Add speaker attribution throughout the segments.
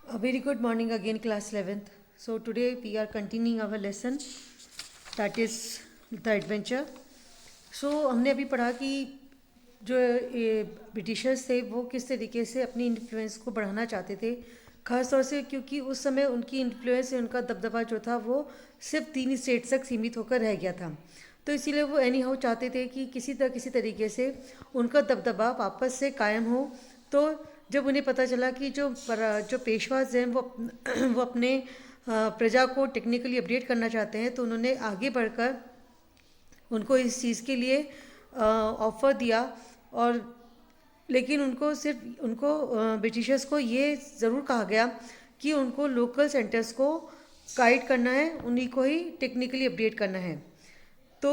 Speaker 1: A very good morning again, class 11th. So today we are continuing our lesson, that is the adventure. So हमने अभी पढ़ा कि जो Britishers थे वो किस तरीके से अपनी इन्फ्लुएंस को बढ़ाना चाहते थे, ख़ास तौर से क्योंकि उस समय उनकी इन्फ्लुएंस, उनका दबदबा जो था वो सिर्फ 3 स्टेट्स तक सीमित होकर रह गया था। तो इसीलिए वो एनी हाउ चाहते थे कि किसी तरीके से उनका दबदबा वापस से कायम हो। तो जब उन्हें पता चला कि जो पेशवाज हैं वो वो अपने प्रजा को टेक्निकली अपडेट करना चाहते हैं, तो उन्होंने आगे बढ़कर उनको इस चीज़ के लिए ऑफ़र दिया। और लेकिन उनको ब्रिटिशर्स को ये ज़रूर कहा गया कि उनको लोकल सेंटर्स को गाइड करना है, उन्हीं को ही टेक्निकली अपडेट करना है। तो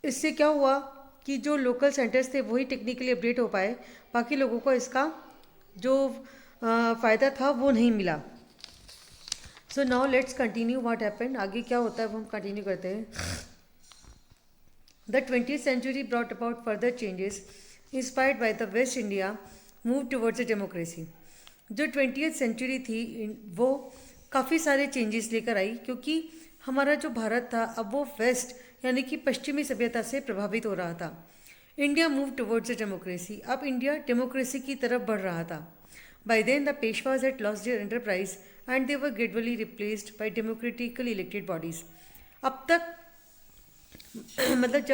Speaker 1: इससे क्या हुआ कि जो लोकल सेंटर्स थे वही टेक्निकली अपडेट हो पाए, बाकी लोगों को इसका जो फ़ायदा था वो नहीं मिला। So now let's continue what happened. आगे क्या होता है वो हम कंटिन्यू करते हैं। The 20th century brought about further changes inspired by the West India move towards a democracy। जो 20th century थी वो काफ़ी सारे चेंजेस लेकर आई, क्योंकि हमारा जो भारत था अब वो वेस्ट यानी कि पश्चिमी सभ्यता से प्रभावित हो रहा था। India move towards a democracy, अब इंडिया डेमोक्रेसी की तरफ बढ़ रहा था। By then the Peshwas had lost their enterprise and they were gradually replaced by democratically elected bodies. अब तक मतलब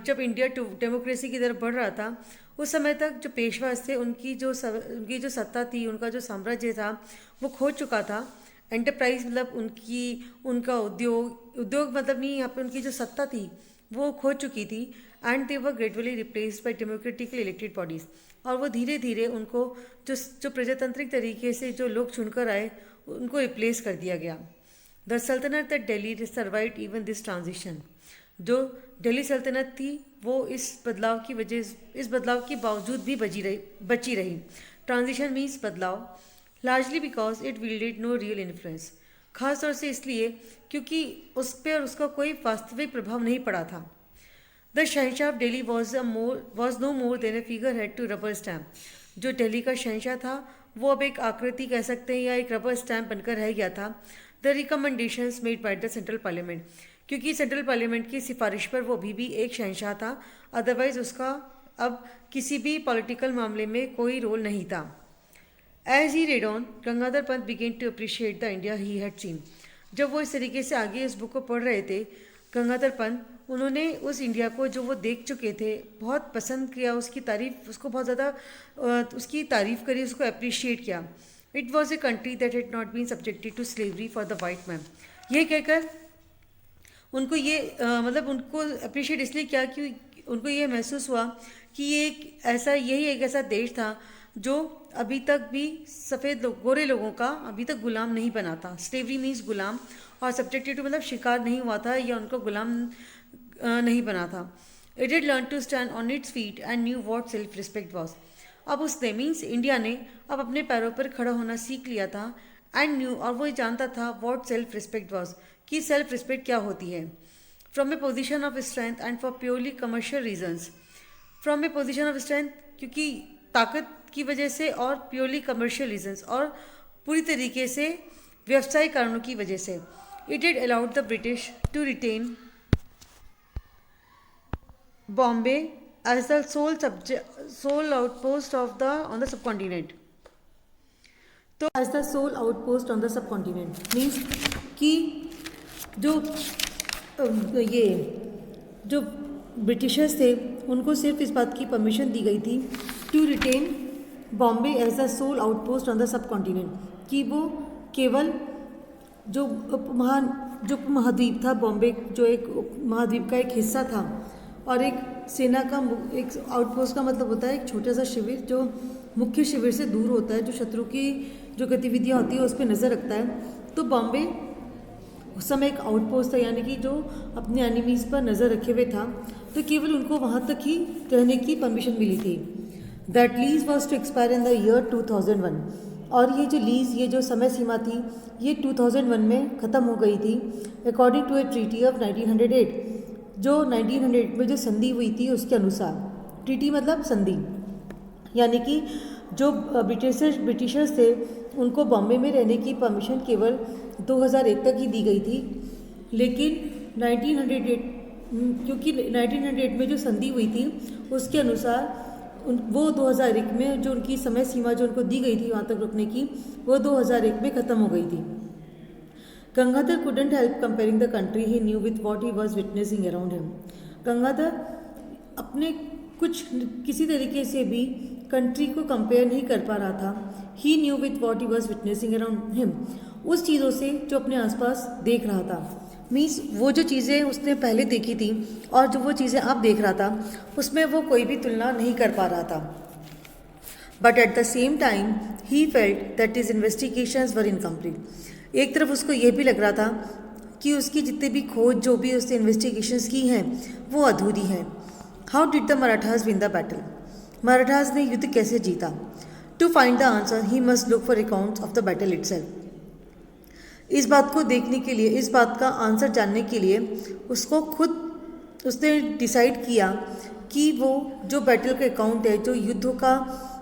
Speaker 1: जब इंडिया डेमोक्रेसी की तरफ बढ़ रहा था, उस समय तक जो पेशवाज थे उनकी जो सत्ता थी, उनका जो साम्राज्य था वो खो चुका था। एंटरप्राइज मतलब उनका उद्योग मतलब नहीं, यहाँ पे उनकी जो सत्ता थी वो खो चुकी थी। And they were gradually replaced by democratically elected bodies, और वो धीरे धीरे उनको जो प्रजातांत्रिक तरीके से जो लोग चुनकर आए उनको रिप्लेस कर दिया गया। The sultanate at Delhi survived even this transition. जो दिल्ली सल्तनत थी वो इस बदलाव के बावजूद भी बची रही। ट्रांजिशन मीन्स बदलाव, largely because it wielded no real influence, खासतौर से इसलिए क्योंकि उस पर उसका कोई वास्तविक प्रभाव नहीं पड़ा था। The Shahenshah of Delhi was no more than a figure head to rubber stamp. जो दिल्ली का शहंशाह था वो अब एक आकृति कह सकते हैं या एक रबर स्टैम्प बनकर रह गया था। The recommendations made by the central parliament, क्योंकि सेंट्रल पार्लियामेंट की सिफारिश पर वो अभी भी एक शहंशाह था, अदरवाइज उसका अब किसी भी पॉलिटिकल मामले में कोई रोल नहीं था। As he read on, Gangadhar Pant began to appreciate the India he had seen. जब वो इस तरीके से आगे इस बुक को पढ़ रहे थे, गंगाधर पंत, उन्होंने उस इंडिया को जो वो देख चुके थे बहुत पसंद किया, उसको बहुत ज़्यादा उसकी तारीफ करी, उसको अप्रिशिएट किया। It was a country that had not been subjected to slavery for the white man. ये कहकर उनको मतलब उनको अप्रिशिएट इसलिए किया कि उनको ये महसूस हुआ कि यही एक ऐसा देश था जो अभी तक भी गोरे लोगों का अभी तक गुलाम नहीं बना था। स्लेवरी मीन्स गुलाम, और सब्जेक्टेड टू मतलब शिकार नहीं हुआ था या उनको गुलाम नहीं बना था। It did learn to stand on its feet and knew what self respect was. अब उसने मीन्स इंडिया ने अब अपने पैरों पर खड़ा होना सीख लिया था। एंड न्यू, और वो जानता था व्हाट सेल्फ रिस्पेक्ट वॉज, कि सेल्फ रिस्पेक्ट क्या होती है। From a position of strength and for purely commercial reasons. From a position of strength क्योंकि ताकत की वजह से, और प्योरली कमर्शियल रीजन्स और पूरी तरीके से व्यवसायिक कारणों की वजह से। It did allowed the British to retain Bombay as the sole outpost on the subcontinent. तो as the sole outpost on the subcontinent means कि जो ब्रिटिशर्स थे उनको सिर्फ इस बात की परमिशन दी गई थी to retain Bombay as the sole outpost on the subcontinent, कि वो केवल जो उपमहाद्वीप था बॉम्बे, जो एक महाद्वीप का एक हिस्सा था, और एक सेना का एक आउटपोस्ट का मतलब होता है एक छोटा सा शिविर जो मुख्य शिविर से दूर होता है, जो शत्रु की जो गतिविधियाँ होती है उस पर नज़र रखता है। तो बॉम्बे उस समय एक आउटपोस्ट था, यानी कि जो अपने एनिमीज़ पर नज़र रखे हुए था, तो केवल उनको वहाँ तक ही रहने की परमिशन मिली थी। That lease was to expire in the year 2001, और ये जो समय सीमा थी ये 2001 में ख़त्म हो गई थी, according to a treaty of 1908, जो 1900 में जो संधि हुई थी उसके अनुसार। ट्रीटी मतलब संधि, यानी कि जो ब्रिटिशर्स थे उनको बॉम्बे में रहने की परमिशन केवल 2001 तक ही दी गई थी, लेकिन 1908 क्योंकि 1908 में जो संधि हुई थी उसके अनुसार वो 2001 में जो उनकी समय सीमा जो उनको दी गई थी वहाँ तक रुकने की, वो 2001 में ख़त्म हो गई थी। Gangadhar couldn't help comparing the country he knew with what he was witnessing around him. Gangadhar अपने कुछ किसी तरीके से भी कंट्री को कंपेयर नहीं कर पा रहा था। He knew with what he was witnessing around him. उस चीज़ों से जो अपने आसपास देख रहा था, मीन्स वो जो चीज़ें उसने पहले देखी थी और जो वो चीज़ें अब देख रहा था उसमें वो कोई भी तुलना नहीं कर पा रहा था। But at the same time he felt that his investigations were incomplete. एक तरफ उसको ये भी लग रहा था कि उसकी जितनी भी खोज जो भी उसने इन्वेस्टिगेशंस की हैं वो अधूरी हैं। How did the Marathas win the battle? Marathas ने युद्ध कैसे जीता? To find the answer he must look for accounts of the battle itself. इस बात को देखने के लिए, इस बात का आंसर जानने के लिए उसको खुद उसने डिसाइड किया कि वो जो बैटल का अकाउंट है, जो युद्धों का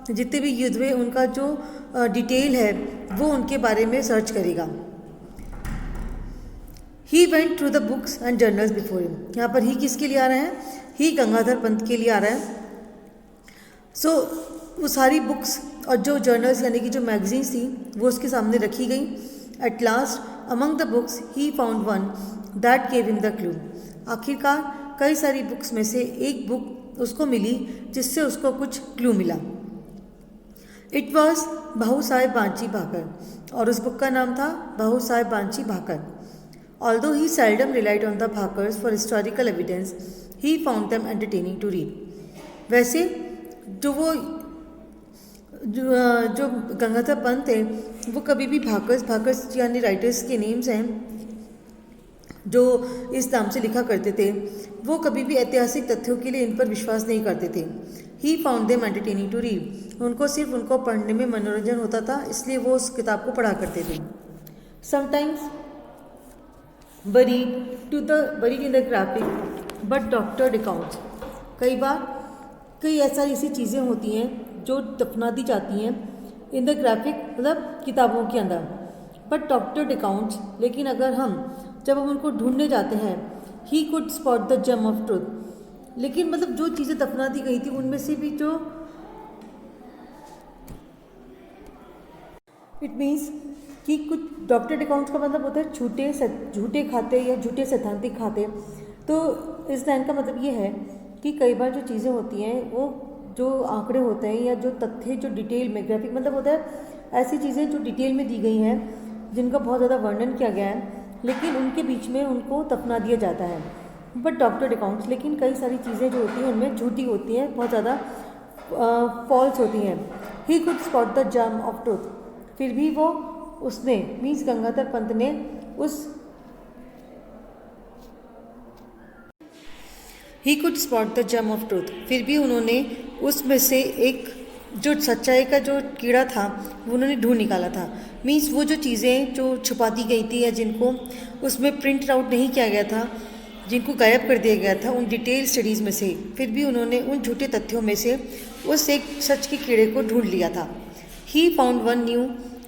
Speaker 1: जितने भी युद्ध हुए उनका जो डिटेल है वो उनके बारे में सर्च करेगा। He went through the books and journals before him. यहाँ पर ही किसके लिए आ रहा है? ही गंगाधर पंत के लिए आ रहा है। सो वो सारी बुक्स और जो जर्नल्स यानी कि जो मैगजीन्स थी वो उसके सामने रखी गई। At last among the books he found one that gave him the clue. आखिरकार कई सारी बुक्स में से एक बुक उसको मिली जिससे उसको कुछ क्लू मिला। इट वॉज भाऊ साहेब बांची भाकर और उस बुक का नाम था भाऊ साहेब बांची Bakhar. Although he seldom relied on the bakhars for historical evidence he found them entertaining to read. वैसे जो गंगाधर पंत है वो कभी भी भाकर्स यानी राइटर्स के नेम्स हैं जो इस नाम से लिखा करते थे, वो कभी भी ऐतिहासिक तथ्यों के लिए इन पर विश्वास नहीं करते थे। He found them entertaining to read. उनको सिर्फ उनको पढ़ने में मनोरंजन होता था, इसलिए वो उस किताब को पढ़ा करते थे। Sometimes buried in the graphic but doctored accounts। कई बार कई ऐसी चीज़ें होती हैं जो दफना दी जाती हैं इन द ग्राफिक मतलब किताबों के अंदर, बट डॉक्टर्ड अकाउंट्स। लेकिन अगर जब हम उनको ढूंढने जाते हैं, he could spot the gem of truth. लेकिन मतलब जो चीज़ें दफना दी गई थी उनमें से भी जो इट मीन्स कि कुछ डॉक्टर्ड अकाउंट्स का मतलब होता है झूठे खाते या झूठे सैद्धांतिक खाते। तो इस लाइन का मतलब ये है कि कई बार जो चीज़ें होती हैं वो जो आंकड़े होते हैं या जो तथ्य जो डिटेल में ग्राफिक मतलब होता है ऐसी चीज़ें जो डिटेल में दी गई हैं जिनका बहुत ज़्यादा वर्णन किया गया है, लेकिन उनके बीच में उनको दफना दिया जाता है। बट डॉक्टर्ड अकाउंट्स, लेकिन कई सारी चीज़ें जो होती हैं उनमें झूठी होती हैं, बहुत ज़्यादा फॉल्स होती हैं। ही कुड स्पॉट द जम ऑफ ट्रूथ। फिर भी वो उसने मीन्स गंगाधर पंत ने ही कुड स्पॉट द जम ऑफ ट्रूथ। फिर भी उन्होंने उसमें से एक जो सच्चाई का जो कीड़ा था वो उन्होंने ढूंढ निकाला था। मीन्स वो जो चीज़ें जो छुपा दी गई थी या जिनको उसमें प्रिंट आउट नहीं किया गया था, जिनको गायब कर दिया गया था उन डिटेल स्टडीज़ में से, फिर भी उन्होंने उन झूठे तथ्यों में से उस एक सच के कीड़े को ढूंढ लिया था। He found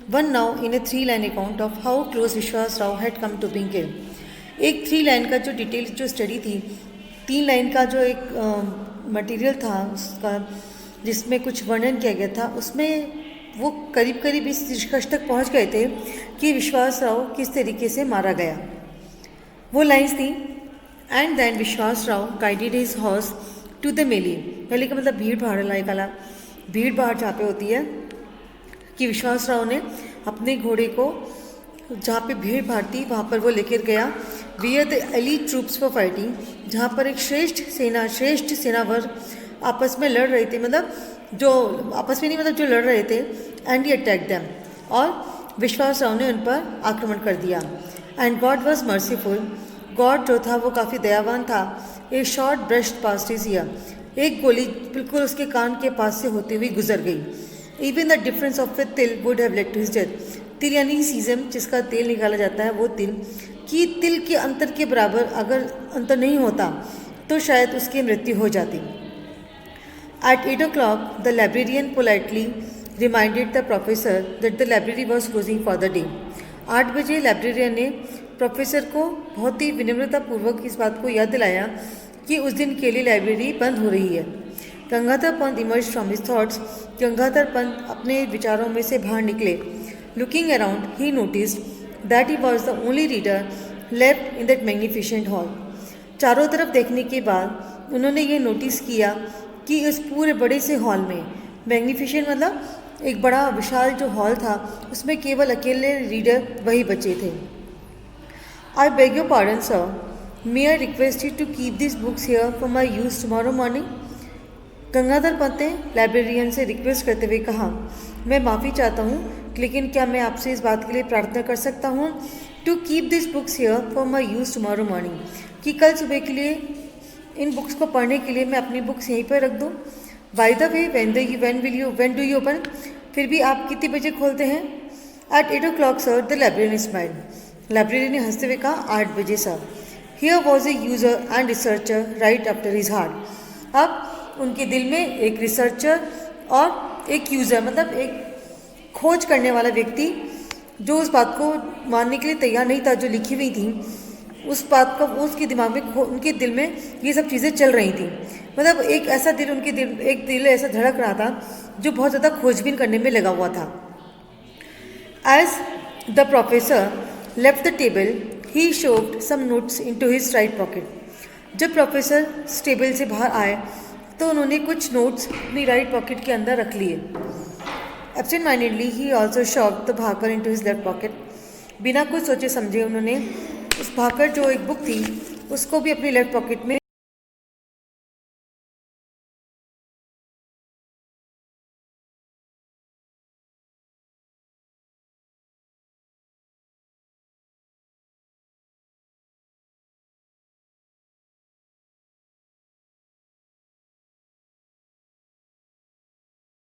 Speaker 1: one now in a 3-line account of how close Vishwas Rao had come to being killed. एक 3 लाइन का जो डिटेल जो स्टडी थी, 3 लाइन का जो एक मटेरियल था उसका जिसमें कुछ वर्णन किया गया था, उसमें वो करीब इस निष्कर्ष तक पहुंच गए थे कि विश्वास राव किस तरीके से मारा गया। वो लाइन्स थी, and then Vishwas Rao guided his horse to the melee. मेले का मतलब भीड़ भाड़ जहाँ पे होती है, कि विश्वास राव ने अपने घोड़े को जहाँ पे भीड़ भाड़ थी वहाँ पर वो लेकर गया। Wear the elite troops for fighting, जहाँ पर एक श्रेष्ठ सेनावर आपस में लड़ रहे थे, मतलब जो आपस में नहीं मतलब जो लड़ रहे थे। एंड ही अटैक देम, और विश्वास राव ने उन पर आक्रमण कर दिया। And God was merciful, God जो था वो काफ़ी दयावान था। ए short brushed past his year, एक गोली बिल्कुल उसके कान के पास से होते हुए गुजर गई। Even the difference of a til would have led to his death. तिल यानी सीजम जिसका तेल निकाला जाता है वो तिल, कि तिल के अंतर के बराबर अगर अंतर नहीं होता तो शायद उसकी मृत्यु हो जाती। At 8 o'clock the librarian politely reminded the professor that the library was closing for the day. 8 बजे लाइब्रेरियन ने प्रोफेसर को बहुत ही विनम्रतापूर्वक इस बात को याद दिलाया कि उस दिन के लिए लाइब्रेरी बंद हो रही है. Gangadhar Pant emerge from his thoughts. Gangadhar Pant अपने विचारों में से बाहर निकले. Looking around he noticed that he was the only reader left in that magnificent hall. चारों तरफ देखने के बाद उन्होंने ये नोटिस किया कि इस पूरे बड़े से हॉल में, मैग्निफिशेंट मतलब एक बड़ा विशाल जो हॉल था, उसमें केवल अकेले रीडर वही बचे थे. I beg your pardon sir, may I request you to keep this books here for my use tomorrow morning. Gangadhar Pant ने लाइब्रेरियन से रिक्वेस्ट करते हुए कहा, मैं माफ़ी चाहता हूँ, लेकिन क्या मैं आपसे इस बात के लिए प्रार्थना कर सकता हूँ to keep this books here for my use tomorrow morning, कि कल सुबह के लिए इन बुक्स को पढ़ने के लिए मैं अपनी बुक्स यहीं पर रख दूँ. By the way when do you open, फिर भी आप कितने बजे खोलते हैं? At 8 o'clock sir, the librarian smiled. Librarian ने हंसते हुए कहा, 8 बजे sir. Here was a user and researcher right after his heart. अब उनके दिल में एक रिसर्चर और एक यूज़र मतलब एक खोज करने वाला व्यक्ति जो उस बात को मानने के लिए तैयार नहीं था जो लिखी हुई थी, उस बात का उसके दिमाग में उनके दिल में ये सब चीज़ें चल रही थी. मतलब एक ऐसा दिल एक दिल ऐसा धड़क रहा था जो बहुत ज़्यादा खोजबीन करने में लगा हुआ था. As the professor left the table he shoved some notes into his right pocket. जब प्रोफेसर टेबल से बाहर आए तो उन्होंने कुछ नोट्स अपनी राइट पॉकेट के अंदर रख लिए. Absent mindedly he also shoved the bakhar into his left pocket. बिना कुछ सोचे समझे उन्होंने उस भाकर जो एक बुक थी उसको भी अपनी लेफ्ट पॉकेट में